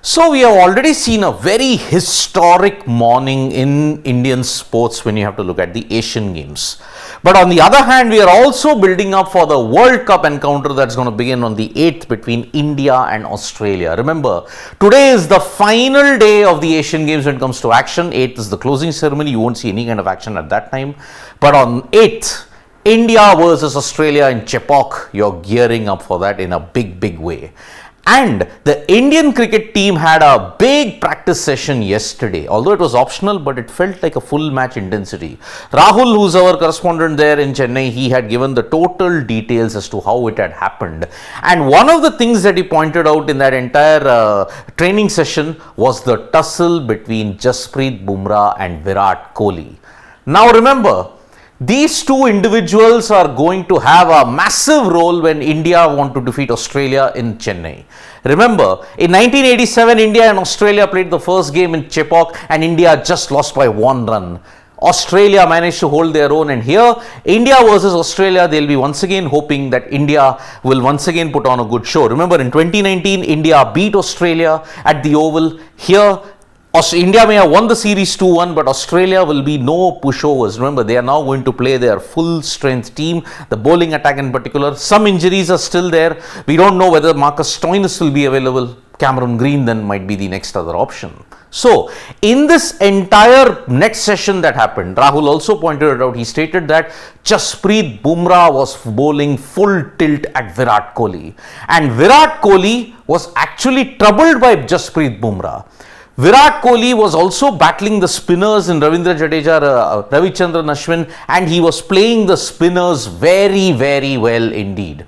So we have already seen a very historic morning in Indian sports when you have to look at the Asian Games. But on the other hand, we are also building up for the World Cup encounter that's going to begin on the 8th between India and Australia. Remember, today is the final day of the Asian Games when it comes to action. 8th is the closing ceremony. You won't see any kind of action at that time. But on 8th, India versus Australia in Chepauk, you're gearing up for that in a big way. And the Indian cricket team had a big practice session yesterday, although it was optional, but it felt like a full match intensity. Rahul, who's our correspondent there in Chennai, he had given the total details as to how it had happened. And one of the things that he pointed out in that entire training session was the tussle between Jasprit Bumrah and Virat Kohli. Now remember, these two individuals are going to have a massive role when India want to defeat Australia in Chennai. Remember, in 1987, India and Australia played the first game in Chepauk and India just lost by 1 run. Australia managed to hold their own, and here, India versus Australia, they'll be once again hoping that India will once again put on a good show. Remember, in 2019, India beat Australia at the Oval. Here, India may have won the series 2-1, but Australia will be no pushovers. Remember, they are now going to play their full strength team, the bowling attack in particular. Some injuries are still there. We don't know whether Marcus Stoinis will be available. Cameron Green then might be the next other option. So, in this entire next session that happened, Rahul also pointed it out. He stated that Jasprit Bumrah was bowling full tilt at Virat Kohli. And Virat Kohli was actually troubled by Jasprit Bumrah. Virat Kohli was also battling the spinners in Ravindra Jadeja, Ravichandran Ashwin, and he was playing the spinners very well indeed.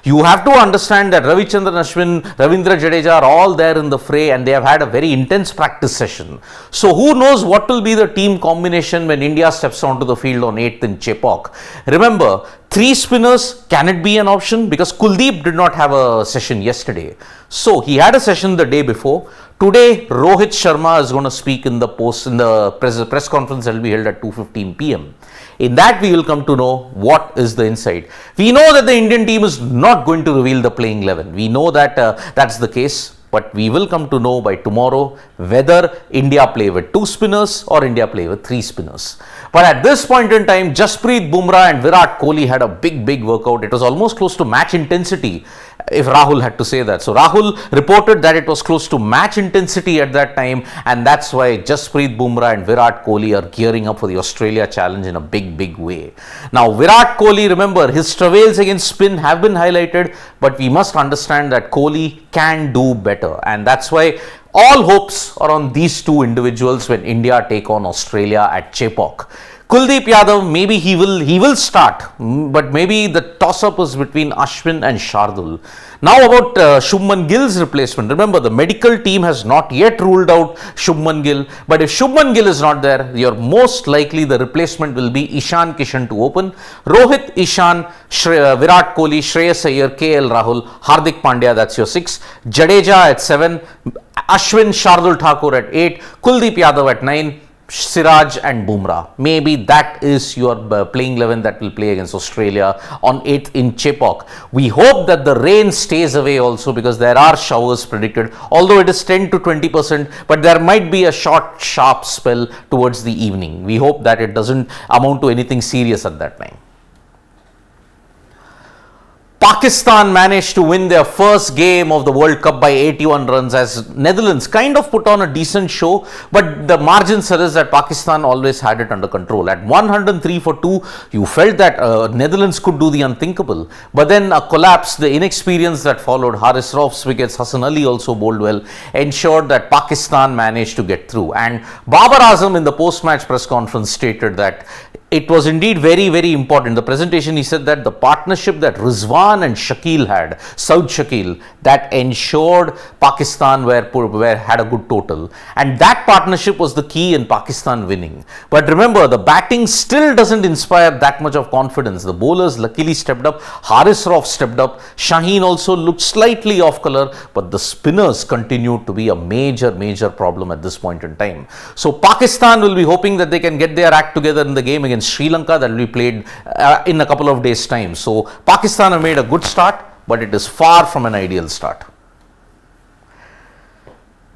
You have to understand that Ravichandran Ashwin, Ravindra Jadeja are all there in the fray and they have had a very intense practice session. So who knows what will be the team combination when India steps onto the field on 8th in Chepauk. Remember, 3 spinners, can it be an option? Because Kuldeep did not have a session yesterday. So he had a session the day before. Today, Rohit Sharma is going to speak in the press conference that will be held at 2:15 p.m. In that, we will come to know what is the insight. We know that the Indian team is not going to reveal the playing 11. We know that that's the case. But we will come to know by tomorrow whether India play with 2 spinners or India play with 3 spinners. But at this point in time, Jasprit Bumrah and Virat Kohli had a big workout. It was almost close to match intensity, if Rahul had to say that. So Rahul reported that it was close to match intensity at that time, and that's why Jasprit Bumrah and Virat Kohli are gearing up for the Australia challenge in a big way. Now Virat Kohli, remember, his travails against spin have been highlighted, but we must understand that Kohli can do better. And that's why all hopes are on these two individuals when India take on Australia at Chepauk. Kuldeep Yadav, maybe he will start, but maybe the toss-up is between Ashwin and Shardul. Now about Shubman Gill's replacement. Remember, the medical team has not yet ruled out Shubman Gill, but if Shubman Gill is not there, you're most likely the replacement will be Ishan Kishan to open. Rohit, Ishan, Virat Kohli, Shreyas Iyer, KL Rahul, Hardik Pandya, that's your 6. Jadeja at 7, Ashwin, Shardul Thakur at 8, Kuldeep Yadav at 9, Siraj and Bumrah. Maybe that is your playing 11 that will play against Australia on 8th in Chepauk. We hope that the rain stays away also, because there are showers predicted, although it is 10 to 20%, but there might be a short sharp spell towards the evening. We hope that it doesn't amount to anything serious at that time. Pakistan managed to win their first game of the World Cup by 81 runs, as Netherlands kind of put on a decent show, but the margin is that Pakistan always had it under control. At 103 for 2, you felt that Netherlands could do the unthinkable, but then a collapse, the inexperience that followed, Haris Rauf's wickets, Hassan Ali also bowled well, ensured that Pakistan managed to get through. And Babar Azam in the post-match press conference stated that it was indeed very important. The presentation, he said that the partnership that Rizwan and Shakil had, Saud Shakil, that ensured Pakistan had a good total. And that partnership was the key in Pakistan winning. But remember, the batting still doesn't inspire that much of confidence. The bowlers luckily stepped up. Haris Rauf stepped up. Shaheen also looked slightly off color. But the spinners continued to be a major problem at this point in time. So Pakistan will be hoping that they can get their act together in the game against Sri Lanka that will be played in a couple of days' time. So Pakistan have made a good start, but it is far from an ideal start.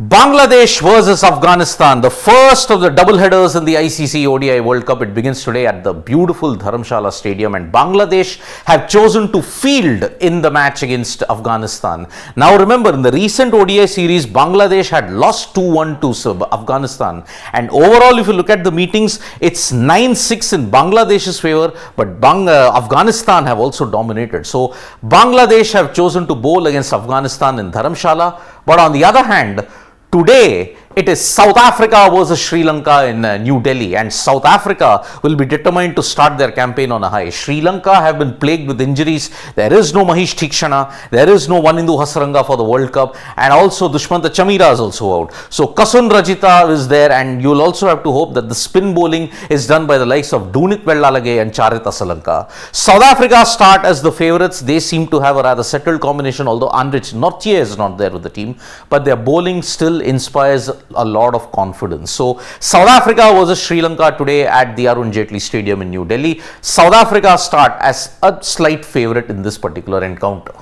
Bangladesh versus Afghanistan, the first of the double headers in the ICC ODI World Cup. It begins today at the beautiful Dharamshala Stadium, and Bangladesh have chosen to field in the match against Afghanistan. Now remember, in the recent ODI series, Bangladesh had lost 2-1 to Afghanistan, and overall if you look at the meetings, it's 9-6 in Bangladesh's favor, but Afghanistan have also dominated. So Bangladesh have chosen to bowl against Afghanistan in Dharamshala, but on the other hand, today, it is South Africa versus Sri Lanka in New Delhi, and South Africa will be determined to start their campaign on a high. Sri Lanka have been plagued with injuries. There is no Mahesh Theekshana, there is no Wanindu Hasaranga for the World Cup, and also Dushmantha Chameera is also out. So Kasun Rajitha is there, and you'll also have to hope that the spin bowling is done by the likes of Dunit Vellalage and Charith Asalanka. South Africa start as the favourites. They seem to have a rather settled combination, although Anrich Nortje is not there with the team, but their bowling still inspires a lot of confidence. So South Africa versus Sri Lanka today at the Arun Jaitley Stadium in New Delhi. South Africa start as a slight favourite in this particular encounter.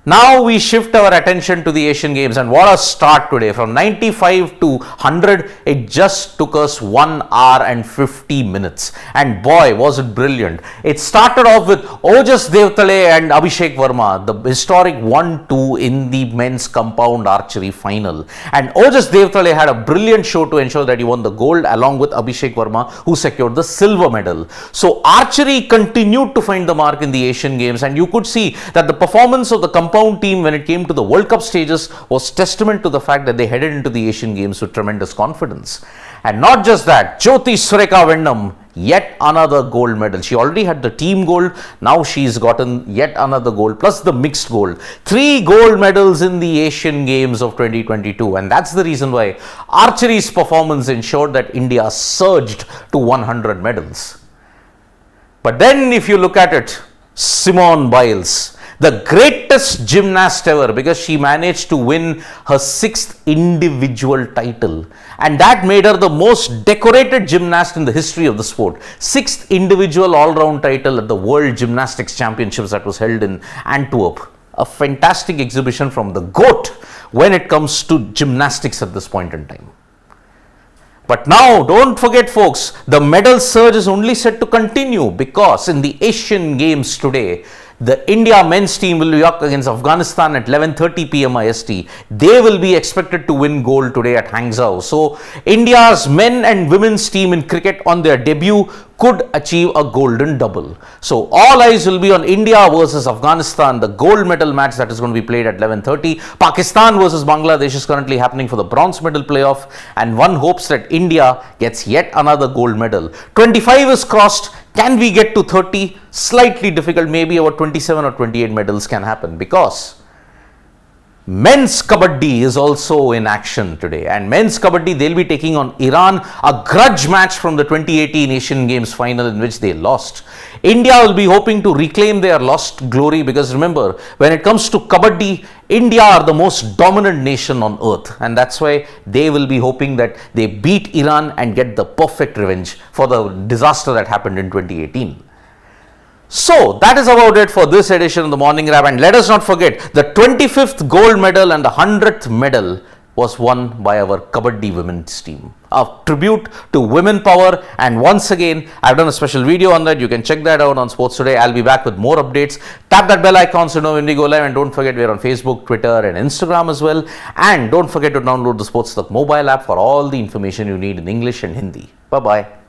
Now we shift our attention to the Asian Games, and what a start today. From 95 to 100, it just took us 1 hour and 50 minutes. And boy, was it brilliant. It started off with Ojas Devtale and Abhishek Verma, the historic 1-2 in the men's compound archery final. And Ojas Devtale had a brilliant show to ensure that he won the gold along with Abhishek Verma, who secured the silver medal. So archery continued to find the mark in the Asian Games, and you could see that the performance of the compound team when it came to the World Cup stages was testament to the fact that they headed into the Asian Games with tremendous confidence. And not just that, Jyoti Sureka Vendam, yet another gold medal. She already had the team gold, now she's gotten yet another gold plus the mixed gold. 3 gold medals in the Asian Games of 2022, and that's the reason why archery's performance ensured that India surged to 100 medals. But then if you look at it, Simone Biles, the greatest gymnast ever, because she managed to win her 6th individual title, and that made her the most decorated gymnast in the history of the sport. 6th individual all-round title at the World Gymnastics Championships that was held in Antwerp. A fantastic exhibition from the GOAT when it comes to gymnastics at this point in time. But now, don't forget folks, the medal surge is only set to continue, because in the Asian Games today, the India men's team will be up against Afghanistan at 11:30 p.m. IST. They will be expected to win gold today at Hangzhou. So, India's men and women's team in cricket on their debut could achieve a golden double. So, all eyes will be on India versus Afghanistan, the gold medal match that is going to be played at 11:30. Pakistan versus Bangladesh is currently happening for the bronze medal playoff, and one hopes that India gets yet another gold medal. 25 is crossed. Can we get to 30? Slightly difficult. Maybe about 27 or 28 medals can happen, because men's kabaddi is also in action today, and men's kabaddi, they'll be taking on Iran, a grudge match from the 2018 Asian Games final in which they lost. India will be hoping to reclaim their lost glory, because remember, when it comes to kabaddi, India are the most dominant nation on earth, and that's why they will be hoping that they beat Iran and get the perfect revenge for the disaster that happened in 2018. So that is about it for this edition of the Morning Wrap, and let us not forget the 25th gold medal and the 100th medal was won by our Kabaddi women's team. A tribute to women power, and once again I've done a special video on that. You can check that out on Sports Today. I'll be back with more updates. Tap that bell icon so you know when we go live, and don't forget we're on Facebook, Twitter and Instagram as well, and don't forget to download the Sports Talk mobile app for all the information you need in English and Hindi. Bye bye.